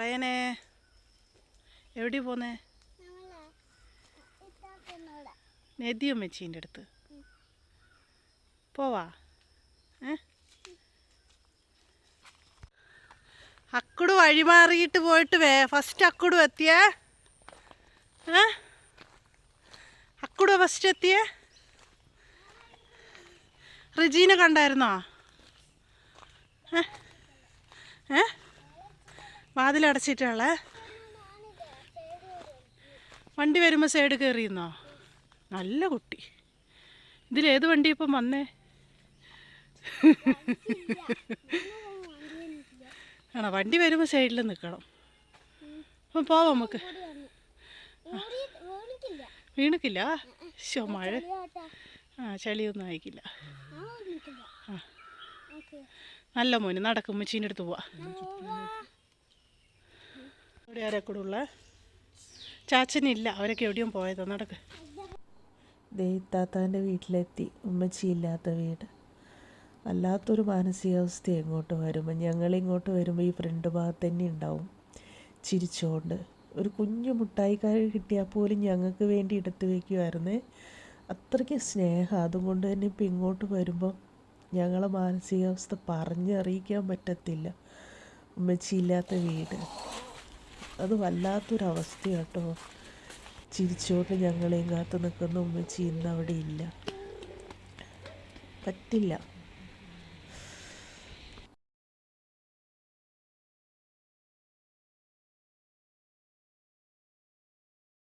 റയനെ എവിടെ പോന്നേ? നെതിയമ്മച്ചീൻ്റെ അടുത്ത് പോവാ. അക്കുടു വഴിമാറിയിട്ട് പോയിട്ട് ഫസ്റ്റ് അക്കുടു എത്തിയേ? അക്കുടു ഫസ്റ്റ് എത്തിയേ? റിജീനെ കണ്ടായിരുന്നോ? വാതിലടച്ചിട്ടുള്ളേ? വണ്ടി വരുമ്പോൾ സൈഡ് കയറിയിരുന്നോ? നല്ല കുട്ടി. ഇതിലേത് വണ്ടി ഇപ്പം വന്നേ? ആണോ? വണ്ടി വരുമ്പോൾ സൈഡിൽ നിൽക്കണം. അപ്പം പോവാം നമുക്ക്. വീണിക്കില്ല? ശോ, മഴ. ചളിയൊന്നും ആയിക്കില്ല. നല്ല മോന് നടക്കും. ഉമ്മച്ചീൻ്റെ അടുത്ത് പോവാ. ഇവിടെ ആരെക്കൂടെ ഉള്ള ചാച്ചനില്ല, അവരൊക്കെ എവിടെയും പോയതോ. നടക്ക്. ദേത്താത്താൻ്റെ വീട്ടിലെത്തി. ഉമ്മച്ചിയില്ലാത്ത വീട്. വല്ലാത്തൊരു മാനസികാവസ്ഥ എങ്ങോട്ട് വരുമ്പോൾ. ഞങ്ങളിങ്ങോട്ട് വരുമ്പോൾ ഈ ഫ്രണ്ട് ഭാഗത്ത് തന്നെ ഉണ്ടാവും ചിരിച്ചുകൊണ്ട്. ഒരു കുഞ്ഞു മുട്ടായിക്കാരി കിട്ടിയാൽ പോലും ഞങ്ങൾക്ക് വേണ്ടി എടുത്തു വയ്ക്കുമായിരുന്നേ. അത്രയ്ക്ക് സ്നേഹം. അതുകൊണ്ട് തന്നെ ഇപ്പം ഇങ്ങോട്ട് വരുമ്പോൾ ഞങ്ങളെ മാനസികാവസ്ഥ പറഞ്ഞറിയിക്കാൻ പറ്റത്തില്ല. ഉമ്മച്ചിയില്ലാത്ത വീട് അത് വല്ലാത്തൊരവസ്ഥ കേട്ടോ. ചിരിച്ചുകൊണ്ട് ഞങ്ങളെയും കാത്ത് നിൽക്കുന്ന ഉമ്മച്ചി ഇന്ന് അവിടെ ഇല്ല. പറ്റില്ല.